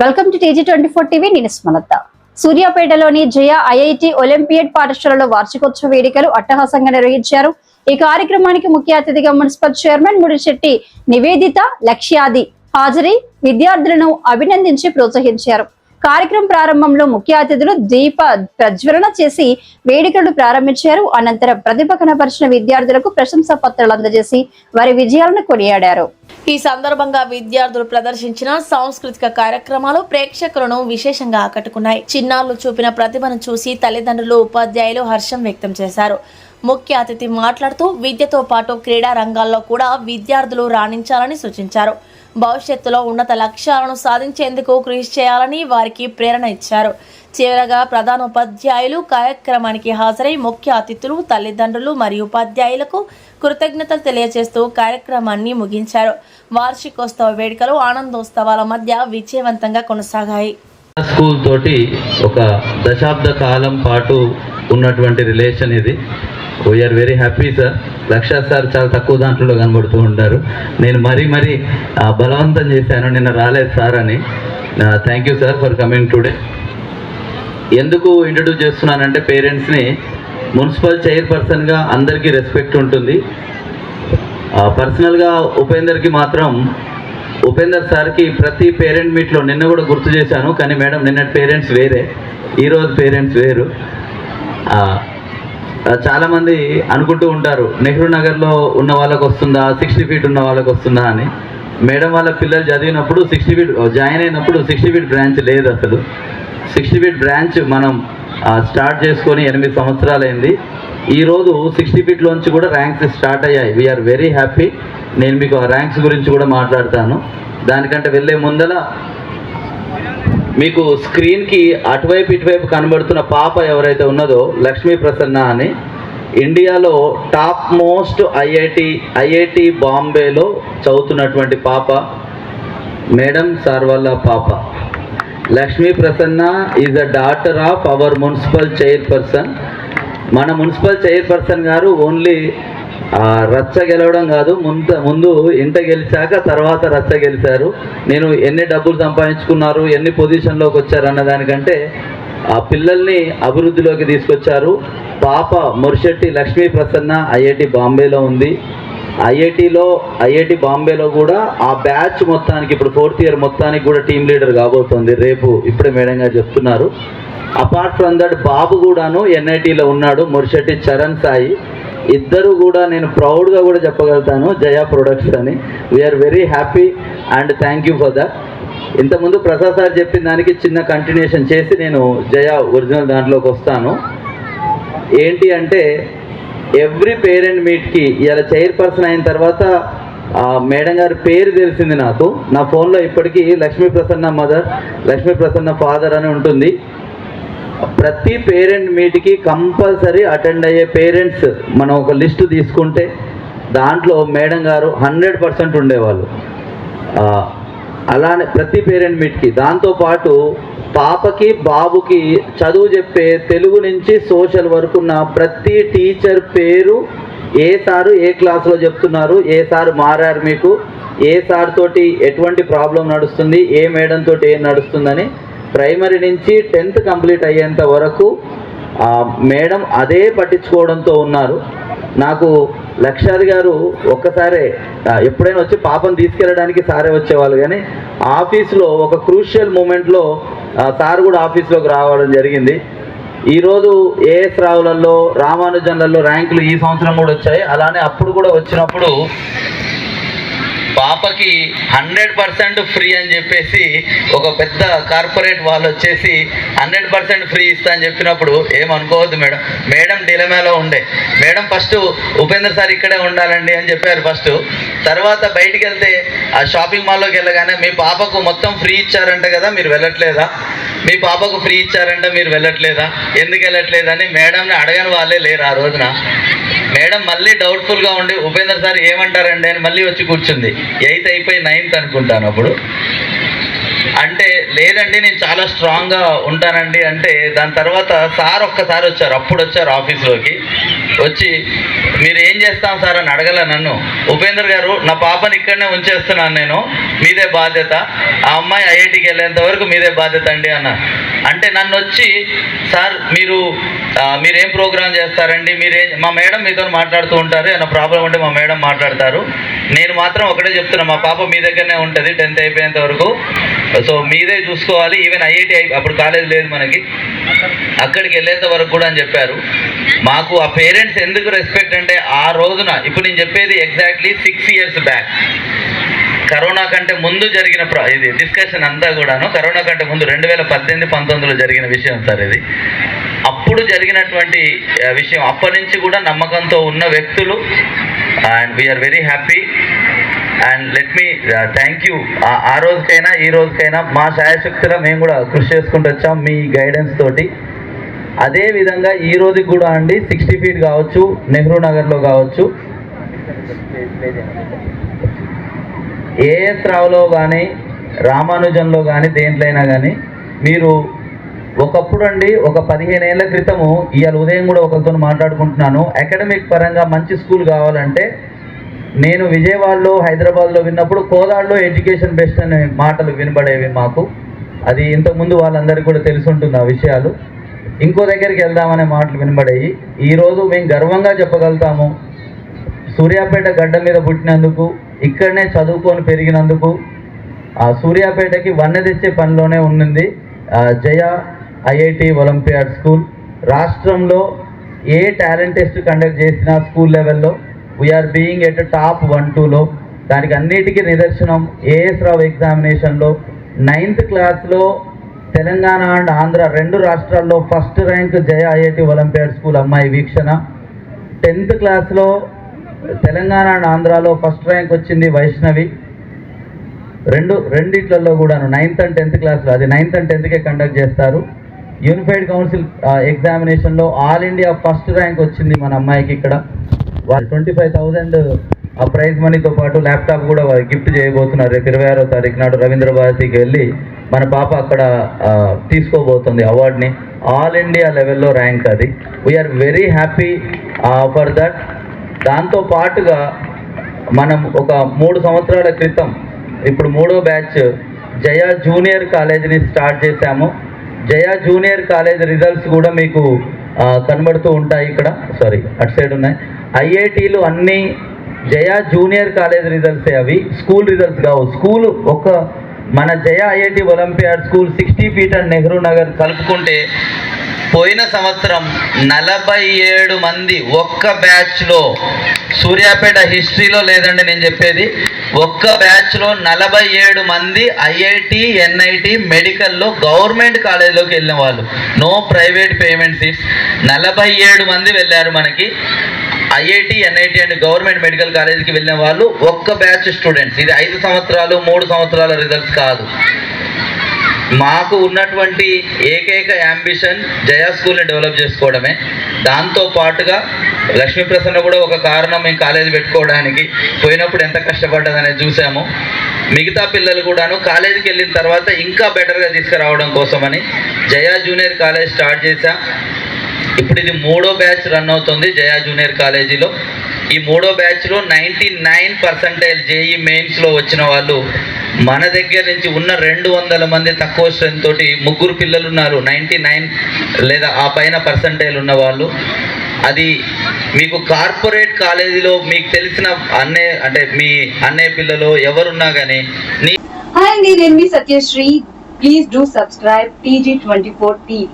Welcome to TG24 TV. నేను స్మలత. సూర్యాపేటలోని జయ IIT olympiad పాఠశాలలో వార్షికోత్సవ వేడుకలు అట్టహాసంగా నిర్వహించారు. ఈ కార్యక్రమానికి ముఖ్య అతిథిగా మున్సిపల్ చైర్మన్ ముడిశెట్టి నివేదిత లక్ష్యాది హాజరై విద్యార్థులను అభినందించి ప్రోత్సహించారు. కార్యక్రమం ప్రారంభంలో ముఖ్య అతిథులు దీప ప్రజ్వలన చేసి వేడుకలను ప్రారంభించారు. అనంతరం ప్రతిభ కనపరిచిన విద్యార్థులకు ప్రశంసా పత్రాలు అందజేసి వారి విజయాలను కొనియాడారు. ఈ సందర్భంగా విద్యార్థులు ప్రదర్శించిన సాంస్కృతిక కార్యక్రమాలు ప్రేక్షకులను విశేషంగా ఆకట్టుకున్నాయి. చిన్నారులు చూపిన ప్రతిభను చూసి తల్లిదండ్రులు, ఉపాధ్యాయులు హర్షం వ్యక్తం చేశారు. ముఖ్య అతిథి మాట్లాడుతూ విద్యతో పాటు క్రీడా రంగాల్లో కూడా విద్యార్థులు రాణించాలని సూచించారు. భవిష్యత్తులో ఉన్నత లక్ష్యాలను సాధించేందుకు కృషి చేయాలని వారికి ప్రేరణ ఇచ్చారు. చివరగా ప్రధానోపాధ్యాయులు కార్యక్రమానికి హాజరై ముఖ్య అతిథులు, తల్లిదండ్రులు మరియు ఉపాధ్యాయులకు కృతజ్ఞతలు తెలియజేస్తూ కార్యక్రమాన్ని ముగించారు. వార్షికోత్సవ వేడుకలు ఆనందోత్సవాల మధ్య విజయవంతంగా కొనసాగాయి. స్కూల్ తోటి ఒక దశాబ్ద కాలం పాటు ఉన్నటువంటి రిలేషన్ ఇది. We're very happy sir. Lakh sir చాలా తక్కువ దాంట్లో కనబడుతూ ఉంటారు. నేను మరీ బలవంతం చేశాను నిన్న రాలేదు సార్ అని. Thank you sir for coming today. ఎందుకు ఇంట్రడ్యూస్ చేస్తున్నానంటే పేరెంట్స్ని మున్సిపల్ చైర్పర్సన్గా అందరికీ రెస్పెక్ట్ ఉంటుంది. పర్సనల్గా ఉపేందర్కి మాత్రం ఉపేందర్ సార్కి ప్రతి పేరెంట్ మీట్లో నిన్న కూడా గుర్తు చేశాను. కానీ మేడం నిన్నటి పేరెంట్స్ వేరే, ఈరోజు పేరెంట్స్ వేరు. చాలామంది అనుకుంటూ ఉంటారు నెహ్రూ నగర్లో ఉన్న వాళ్ళకు వస్తుందా, 60 ఫీట్ ఉన్న వాళ్ళకు వస్తుందా అని. మేడం వాళ్ళ పిల్లలు చదివినప్పుడు 60 ఫీట్ జాయిన్ అయినప్పుడు 60 ఫీట్ బ్రాంచ్ లేదు. అసలు 60 ఫీట్ బ్రాంచ్ మనం స్టార్ట్ చేసుకొని 8 సంవత్సరాలైంది. ఈరోజు 60 ఫీట్లోంచి కూడా ర్యాంక్స్ స్టార్ట్ అయ్యాయి. We are very happy. నేను మీకు ఆ ర్యాంక్స్ గురించి కూడా మాట్లాడతాను. దానికంటే వెళ్ళే ముందల మీకు స్క్రీన్కి అటువైపు ఇటువైపు కనబడుతున్న పాప ఎవరైతే ఉన్నదో లక్ష్మీ ప్రసన్న అని, ఇండియాలో టాప్ మోస్ట్ ఐఐటి బాంబేలో చదువుతున్నటువంటి పాప మేడం సార్ వాళ్ళ పాప. Lakshmi Prasanna is a daughter of our municipal chairperson. మన మున్సిపల్ చైర్పర్సన్ గారు ఓన్లీ రచ్చ గెలవడం కాదు, ముందు ఇంట గెలిచాక తర్వాత రచ్చ గెలిచారు. నేను ఎన్ని డబ్బులు సంపాదించుకున్నారు, ఎన్ని పొజిషన్లోకి వచ్చారు అన్న దానికంటే ఆ పిల్లల్ని అభివృద్ధిలోకి తీసుకొచ్చారు. పాప మురిశెట్టి లక్ష్మీ ప్రసన్న ఐఐటి బాంబేలో ఉంది. ఐఐటి బాంబేలో కూడా ఆ బ్యాచ్ మొత్తానికి ఇప్పుడు 4th ఇయర్ మొత్తానికి కూడా టీమ్ లీడర్ కాబోతోంది రేపు. ఇప్పుడే మేడం గారు చెప్తున్నారు. అపార్ట్ ఫ్రమ్ దట్ బాబు కూడాను NITలో ఉన్నాడు, మురిశెట్టి చరణ్ సాయి. ఇద్దరు కూడా నేను ప్రౌడ్గా కూడా చెప్పగలుగుతాను జయా ప్రొడక్ట్స్ అని. We are very happy and thank you for that. ఇంతకుముందు ప్రసాద్ సార్ చెప్పిన దానికి చిన్న కంటిన్యూషన్ చేసి నేను జయా ఒరిజినల్ దాంట్లోకి వస్తాను. ఏంటి అంటే ఎవ్రీ పేరెంట్ మీట్కి ఇలా చైర్పర్సన్ అయిన తర్వాత మేడం గారి పేరు తెలిసింది నాకు. నా ఫోన్లో ఇప్పటికీ లక్ష్మీ ప్రసన్న మదర్, లక్ష్మీ ప్రసన్న ఫాదర్ అని ఉంటుంది. ప్రతి పేరెంట్ మీట్కి కంపల్సరీ అటెండ్ అయ్యే పేరెంట్స్ మనం ఒక లిస్టు తీసుకుంటే దాంట్లో మేడం గారు 100% ఉండేవాళ్ళు. అలానే ప్రతి పేరెంట్ మీట్కి. దాంతోపాటు పాపకి బాబుకి చదువు చెప్పే తెలుగు నుంచి సోషల్ వరకు ఉన్న ప్రతి టీచర్ పేరు, ఏ సారు ఏ క్లాస్లో చెప్తున్నారు, ఏ సారు మారారు మీకు, ఏ సార్ తోటి ఎటువంటి ప్రాబ్లం నడుస్తుంది, ఏ మేడం తోటి ఏం నడుస్తుందని ప్రైమరీ నుంచి 10th కంప్లీట్ అయ్యేంత వరకు మేడం అదే పట్టించుకోవడంతో ఉన్నారు. నాకు లక్షాది గారు ఒక్కసారే ఎప్పుడైనా వచ్చి పాపను తీసుకెళ్ళడానికి సారే వచ్చేవాళ్ళు, కానీ ఆఫీస్లో ఒక క్రూషియల్ మూమెంట్లో సార్ కూడా ఆఫీస్లోకి రావడం జరిగింది. ఈరోజు ఏఎస్ రావులలో, రామానుజన్లలో ర్యాంకులు ఈ సంవత్సరం కూడా వచ్చాయి. అలానే అప్పుడు కూడా వచ్చినప్పుడు పాపకి 100% ఫ్రీ అని చెప్పేసి ఒక పెద్ద కార్పొరేట్ వాళ్ళు వచ్చేసి 100% ఫ్రీ ఇస్తా అని చెప్పినప్పుడు ఏమనుకోవద్దు మేడం. మేడం డిలమాలో ఉండే. మేడం ఫస్ట్ ఉపేందర్ సార్ ఇక్కడే ఉండాలండి అని చెప్పారు ఫస్ట్. తర్వాత బయటికి వెళ్తే ఆ షాపింగ్ మాల్లోకి వెళ్ళగానే మీ పాపకు మొత్తం ఫ్రీ ఇచ్చారంట కదా, మీరు వెళ్ళట్లేదా, మీ పాపకు ఫ్రీ ఇచ్చారంట మీరు వెళ్ళట్లేదా, ఎందుకు వెళ్ళట్లేదని మేడంని అడగని వాళ్ళే లేరు ఆ రోజున. మేడం మళ్ళీ డౌట్ఫుల్గా ఉండి ఉపేందర్ సార్ ఏమంటారండి అని మళ్ళీ వచ్చి కూర్చుంది. 8th అయిపోయి 9th అనుకుంటాను అప్పుడు. అంటే లేదండి నేను చాలా స్ట్రాంగ్గా ఉంటానండి అంటే దాని తర్వాత సార్ ఒక్కసారి వచ్చారు, అప్పుడు వచ్చారు ఆఫీస్లోకి వచ్చి మీరు ఏం చేస్తాం సార్ అని అడగల నన్ను. ఉపేందర్ గారు నా పాపని ఇక్కడనే ఉంచేస్తున్నాను నేను, మీదే బాధ్యత, ఆ అమ్మాయి ఐఐటికి వెళ్ళేంత వరకు మీదే బాధ్యత అండి అన్న. అంటే నన్ను వచ్చి సార్ మీరేం ప్రోగ్రామ్ చేస్తారండి, మా మేడం మీతో మాట్లాడుతూ ఉంటారు, ఏమైనా ప్రాబ్లం ఉంటే మా మేడం మాట్లాడతారు, నేను మాత్రం ఒకటే చెప్తున్నా మా పాప మీ దగ్గరనే ఉంటుంది 10th అయిపోయేంత వరకు, సో మీదే చూసుకోవాలి. ఈవెన్ ఐఐటి అప్పుడు కాలేజ్ లేదు మనకి, అక్కడికి వెళ్ళేంత వరకు కూడా అని చెప్పారు. మాకు ఆ పేరెంట్స్ ఎందుకు రెస్పెక్ట్ అంటే ఆ రోజున ఇప్పుడు నేను చెప్పేది ఎగ్జాక్ట్లీ 6 years బ్యాక్, కరోనా కంటే ముందు జరిగిన ఇది డిస్కషన్ అంతా కూడాను కరోనా కంటే ముందు 2018-19లో జరిగిన విషయం సార్ ఇది. అప్పుడు జరిగినటువంటి విషయం, అప్పటి నుంచి కూడా నమ్మకంతో ఉన్న వ్యక్తులు. And we are very happy and let me thank you. ఆ రోజుకైనా ఈ రోజుకైనా మా శాయశక్తిలో మేము కూడా కృషి చేసుకుంటూ వచ్చాం మీ గైడెన్స్ తోటి. అదేవిధంగా ఈ రోజుకి కూడా అండి 60 feet కావచ్చు, నెహ్రూ నగర్లో కావచ్చు, ఏఎస్ రావులో కానీ రామానుజంలో కానీ దేంట్లో అయినా కానీ మీరు ఒకప్పుడు అండి ఒక 15 ఏళ్ల క్రితము, ఇవాళ ఉదయం కూడా ఒకరితో మాట్లాడుకుంటున్నాను, అకాడమిక్ పరంగా మంచి స్కూల్ కావాలంటే నేను విజయవాడలో హైదరాబాద్లో విన్నప్పుడు కోదాడలో ఎడ్యుకేషన్ బెస్ట్ అనే మాటలు వినబడేవి మాకు. అది ఇంతకుముందు వాళ్ళందరికీ కూడా తెలిసి ఉంటుంది ఆ విషయాలు. ఇంకో దగ్గరికి వెళ్దామనే మాటలు వినబడేవి. ఈరోజు మేము గర్వంగా చెప్పగలుగుతాము, సూర్యాపేట గడ్డ మీద పుట్టినందుకు, ఇక్కడనే చదువుకొని పెరిగినందుకు, ఆ సూర్యాపేటకి వన్నె తెచ్చే పనిలోనే ఉన్నది జయ ఐఐటి ఒలింపియాడ్ స్కూల్. రాష్ట్రంలో ఏ టాలెంట్ టెస్ట్ కండక్ట్ చేసినా స్కూల్ లెవెల్లో వీఆర్ బీయింగ్ ఎట్ టాప్ 1-2లో. దానికి అన్నిటికీ నిదర్శనం ఏఎస్ రావు ఎగ్జామినేషన్లో 9th క్లాస్లో తెలంగాణ అండ్ ఆంధ్ర 2 రాష్ట్రాల్లో ఫస్ట్ ర్యాంక్ జయ ఐఐటి ఒలింపియాడ్ స్కూల్ అమ్మాయి వీక్షణ. 10th క్లాస్లో తెలంగాణ అండ్ ఆంధ్రాలో ఫస్ట్ ర్యాంక్ వచ్చింది వైష్ణవి. రెండిట్లలో కూడాను 9th and 10th క్లాస్లో, అది 9th and 10thకే కండక్ట్ చేస్తారు. యూనిఫైడ్ కౌన్సిల్ ఎగ్జామినేషన్లో ఆల్ ఇండియా ఫస్ట్ ర్యాంక్ వచ్చింది మన అమ్మాయికి. ఇక్కడ వాళ్ళు 25,000 ఆ ప్రైజ్ మనీతో పాటు ల్యాప్టాప్ కూడా గిఫ్ట్ చేయబోతున్నారు. రేపు 26వ తారీఖు నాడు రవీంద్ర భారతికి వెళ్ళి మన పాప అక్కడ తీసుకోబోతుంది అవార్డుని. ఆల్ ఇండియా లెవెల్లో ర్యాంక్ అది. We are very happy for that. దాంతో పాటుగా మనం ఒక 3 సంవత్సరాల క్రితం ఇప్పుడు 3వ బ్యాచ్ జయ జూనియర్ కాలేజీని స్టార్ట్ చేశాము. జయ జూనియర్ కాలేజ్ రిజల్ట్స్ కూడా మీకు కనబడుతూ ఉంటాయి. ఇక్కడ అటు సైడ్ ఉన్నాయి. ఐఐటీలు అన్నీ జయ జూనియర్ కాలేజ్ రిజల్ట్సే, అవి స్కూల్ రిజల్ట్స్ కావు. స్కూల్ మన Jaya IIT Olympiad school 60 feet and Nehru Nagar కలుపుకుంటే పోయిన సంవత్సరం 47 మంది ఒక్క బ్యాచ్లో, సూర్యాపేట హిస్టరీలో లేదండి నేను చెప్పేది, ఒక్క బ్యాచ్లో 47 మంది ఐఐటి ఎన్ఐటి మెడికల్లో గవర్నమెంట్ కాలేజీలోకి వెళ్ళిన వాళ్ళు, నో ప్రైవేట్ పేమెంట్ సీట్స్. 47 మంది వెళ్ళారు మనకి IIT NIT and government medical కాలేజీకి వెళ్ళిన వాళ్ళు ఒక్క బ్యాచ్ స్టూడెంట్స్. ఇది 5 సంవత్సరాలు 3 సంవత్సరాల రిజల్ట్స్ కాదు. మాకు ఉన్నటువంటి ఏకైక యాంబిషన్ జయా స్కూల్ని డెవలప్ చేసుకోవడమే. దాంతో పాటుగా లక్ష్మీ ప్రసన్న కూడా ఒక కారణం మేము కాలేజీ పెట్టుకోవడానికి. పోయినప్పుడు ఎంత కష్టపడ్డదనేది చూసాము. మిగతా పిల్లలు కూడాను కాలేజీకి వెళ్ళిన తర్వాత ఇంకా బెటర్గా తీసుకురావడం కోసమని జయా జూనియర్ కాలేజ్ స్టార్ట్ చేశాం. ఇప్పుడు ఇది 3వ బ్యాచ్ రన్ అవుతుంది జయా జూనియర్ కాలేజీలో. ఈ 3వ బ్యాచ్లో 99% జేఈ మెయిన్స్లో వచ్చిన వాళ్ళు మన దగ్గర నుంచి ఉన్న 200 మంది తక్కువ స్ట్రెంత్ తోటి 3 పిల్లలు ఉన్నారు 99 లేదా ఆ పైన పర్సంటైల్ ఉన్న వాళ్ళు. అది మీకు కార్పొరేట్ కాలేజీలో మీకు తెలిసిన మీ అన్నయ్య పిల్లలు ఎవరున్నా కానీ. హాయ్ అండి, నేను మీ Satyasri. Please do subscribe TG24 TV.